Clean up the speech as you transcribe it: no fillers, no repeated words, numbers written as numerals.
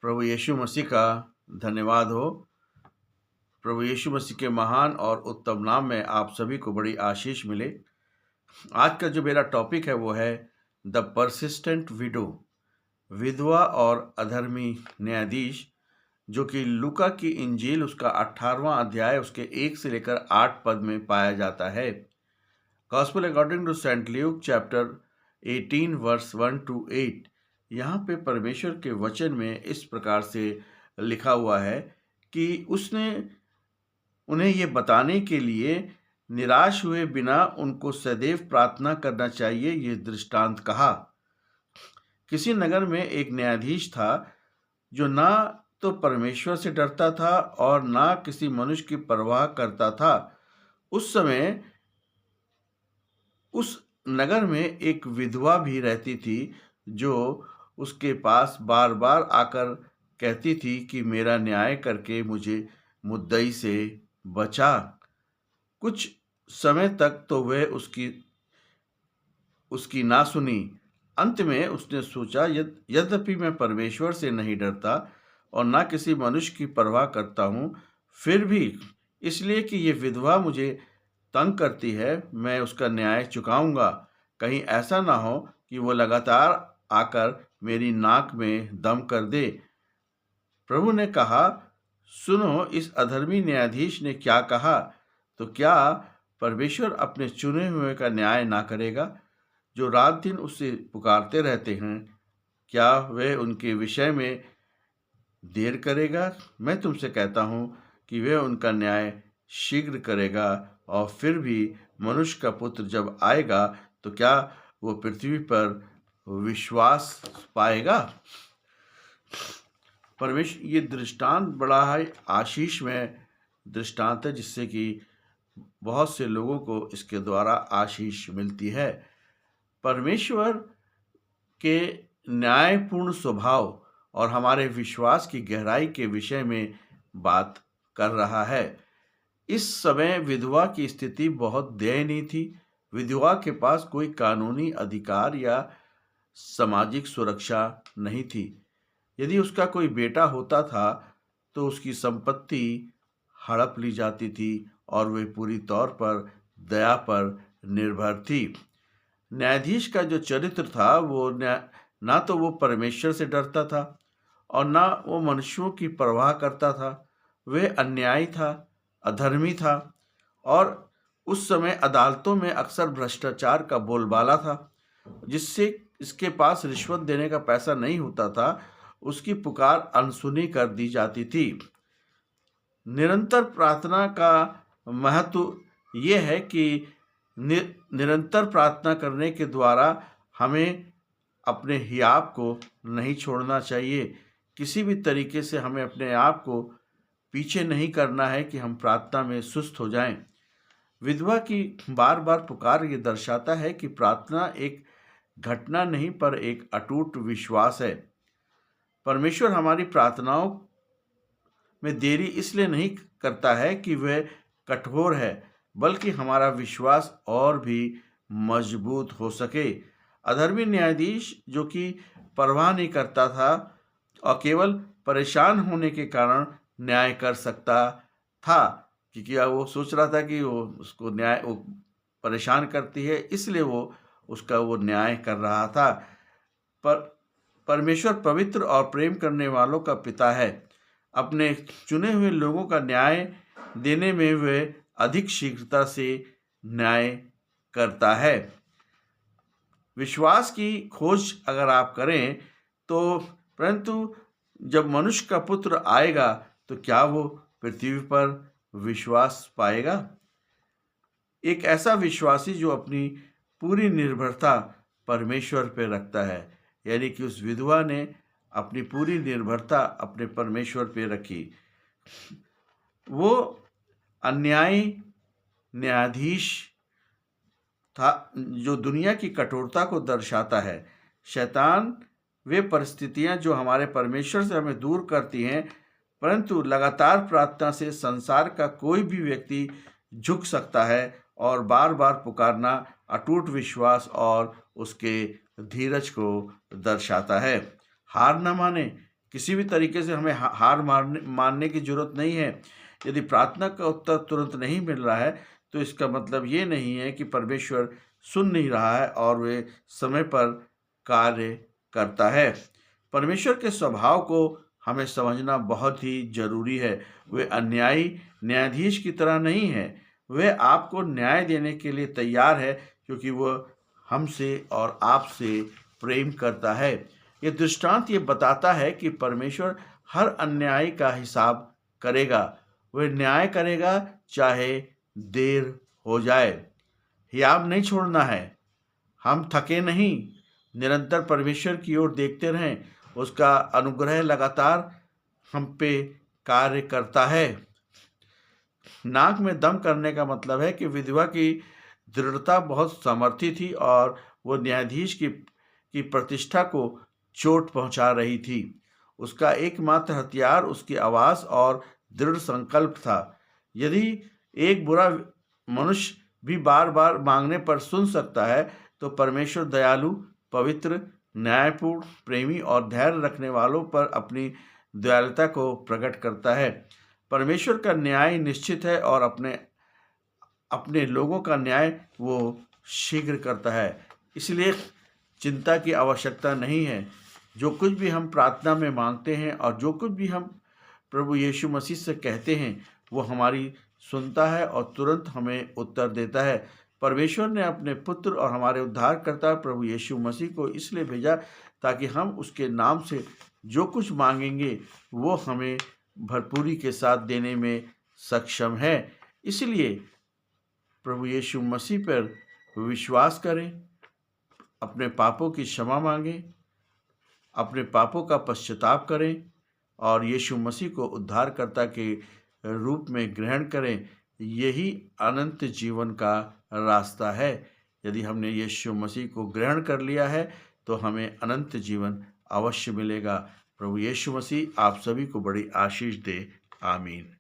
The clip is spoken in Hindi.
प्रभु यीशु मसीह का धन्यवाद हो। प्रभु यीशु मसीह के महान और उत्तम नाम में आप सभी को बड़ी आशीष मिले। आज का जो मेरा टॉपिक है वो है द परसिस्टेंट विडो, विधवा और अधर्मी न्यायाधीश, जो कि लूका की इंजील उसका 18वां अध्याय उसके 1 से लेकर 8 पद में पाया जाता है। Gospel according to saint Luke chapter 18 verse 1 to 8। यहाँ पे परमेश्वर के वचन में इस प्रकार से लिखा हुआ है कि उसने उन्हें ये बताने के लिए निराश हुए बिना उनको सदैव प्रार्थना करना चाहिए ये दृष्टांत कहा। किसी नगर में एक न्यायाधीश था जो ना तो परमेश्वर से डरता था और ना किसी मनुष्य की परवाह करता था। उस समय उस नगर में एक विधवा भी रहती थी जो उसके पास बार बार आकर कहती थी कि मेरा न्याय करके मुझे मुद्दई से बचा। कुछ समय तक तो वह उसकी ना सुनी। अंत में उसने सोचा, यद्यपि मैं परमेश्वर से नहीं डरता और ना किसी मनुष्य की परवाह करता हूँ, फिर भी इसलिए कि ये विधवा मुझे तंग करती है, मैं उसका न्याय चुकाऊंगा। कहीं ऐसा ना हो कि वो लगातार आकर मेरी नाक में दम कर दे। प्रभु ने कहा, सुनो, इस अधर्मी न्यायाधीश ने क्या कहा। तो क्या परमेश्वर अपने चुने हुए का न्याय ना करेगा, जो रात दिन उससे पुकारते रहते हैं? क्या वह उनके विषय में देर करेगा? मैं तुमसे कहता हूँ कि वह उनका न्याय शीघ्र करेगा। और फिर भी मनुष्य का पुत्र जब आएगा तो क्या वो पृथ्वी पर विश्वास पाएगा? परमेश्वर, ये दृष्टांत बड़ा है आशीष में दृष्टांत है, जिससे कि बहुत से लोगों को इसके द्वारा आशीष मिलती है। परमेश्वर के न्यायपूर्ण स्वभाव और हमारे विश्वास की गहराई के विषय में बात कर रहा है। इस समय विधवा की स्थिति बहुत दयनीय थी। विधवा के पास कोई कानूनी अधिकार या सामाजिक सुरक्षा नहीं थी। यदि उसका कोई बेटा होता था तो उसकी संपत्ति हड़प ली जाती थी और वे पूरी तौर पर दया पर निर्भर थी। न्यायाधीश का जो चरित्र था वो ना तो वो परमेश्वर से डरता था और ना वो मनुष्यों की परवाह करता था। वह अन्यायी था, अधर्मी था और उस समय अदालतों में अक्सर भ्रष्टाचार का बोलबाला था। जिससे इसके पास रिश्वत देने का पैसा नहीं होता था, उसकी पुकार अनसुनी कर दी जाती थी। निरंतर प्रार्थना का महत्व ये है कि निरंतर प्रार्थना करने के द्वारा हमें अपने ही आप को नहीं छोड़ना चाहिए। किसी भी तरीके से हमें अपने आप को पीछे नहीं करना है कि हम प्रार्थना में सुस्त हो जाएं। विधवा की बार बार पुकार ये दर्शाता है कि प्रार्थना एक घटना नहीं पर एक अटूट विश्वास है। परमेश्वर हमारी प्रार्थनाओं में देरी इसलिए नहीं करता है कि वह कठोर है, बल्कि हमारा विश्वास और भी मजबूत हो सके। अधर्मी न्यायाधीश जो कि परवाह नहीं करता था और केवल परेशान होने के कारण न्याय कर सकता था, क्योंकि वो सोच रहा था कि वो उसको वो परेशान करती है, इसलिए वो उसका वो न्याय कर रहा था। पर परमेश्वर पवित्र और प्रेम करने वालों का पिता है। अपने चुने हुए लोगों का न्याय देने में वह अधिक शीघ्रता से न्याय करता है। विश्वास की खोज अगर आप करें तो, परंतु जब मनुष्य का पुत्र आएगा तो क्या वो पृथ्वी पर विश्वास पाएगा? एक ऐसा विश्वासी जो अपनी पूरी निर्भरता परमेश्वर पर रखता है, यानी कि उस विधवा ने अपनी पूरी निर्भरता अपने परमेश्वर पे रखी। वो अन्यायी न्यायाधीश था जो दुनिया की कठोरता को दर्शाता है। शैतान वे परिस्थितियां जो हमारे परमेश्वर से हमें दूर करती हैं, परंतु लगातार प्रार्थना से संसार का कोई भी व्यक्ति झुक सकता है और बार बार पुकारना अटूट विश्वास और उसके धीरज को दर्शाता है। हार न माने, किसी भी तरीके से हमें हार मानने की ज़रूरत नहीं है। यदि प्रार्थना का उत्तर तुरंत नहीं मिल रहा है, तो इसका मतलब ये नहीं है कि परमेश्वर सुन नहीं रहा है और वे समय पर कार्य करता है। परमेश्वर के स्वभाव को हमें समझना बहुत ही ज़रूरी है। वे अन्यायी न्यायाधीश की तरह नहीं है। वे आपको न्याय देने के लिए तैयार है, क्योंकि वह हमसे और आपसे प्रेम करता है। ये दृष्टांत ये बताता है कि परमेश्वर हर अन्याय का हिसाब करेगा। वह न्याय करेगा, चाहे देर हो जाए। हियाब नहीं छोड़ना है। हम थके नहीं, निरंतर परमेश्वर की ओर देखते रहें। उसका अनुग्रह लगातार हम पे कार्य करता है। नाक में दम करने का मतलब है कि विधवा की दृढ़ता बहुत सामर्थी थी और वो न्यायाधीश की प्रतिष्ठा को चोट पहुंचा रही थी। उसका एकमात्र हथियार उसकी आवाज़ और दृढ़ संकल्प था। यदि एक बुरा मनुष्य भी बार बार मांगने पर सुन सकता है, तो परमेश्वर दयालु, पवित्र, न्यायपूर्ण, प्रेमी और धैर्य रखने वालों पर अपनी दयालुता को प्रकट करता है। परमेश्वर का न्याय निश्चित है और अपने अपने लोगों का न्याय वो शीघ्र करता है। इसलिए चिंता की आवश्यकता नहीं है। जो कुछ भी हम प्रार्थना में मांगते हैं और जो कुछ भी हम प्रभु यीशु मसीह से कहते हैं, वो हमारी सुनता है और तुरंत हमें उत्तर देता है। परमेश्वर ने अपने पुत्र और हमारे उद्धारकर्ता प्रभु यीशु मसीह को इसलिए भेजा ताकि हम उसके नाम से जो कुछ मांगेंगे वो हमें भरपूरी के साथ देने में सक्षम है। इसलिए प्रभु यीशु मसीह पर विश्वास करें, अपने पापों की क्षमा मांगें, अपने पापों का पश्चाताप करें और यीशु मसीह को उद्धारकर्ता के रूप में ग्रहण करें। यही अनंत जीवन का रास्ता है। यदि हमने यीशु मसीह को ग्रहण कर लिया है, तो हमें अनंत जीवन अवश्य मिलेगा। प्रभु यीशु मसीह आप सभी को बड़ी आशीष दे। आमीन।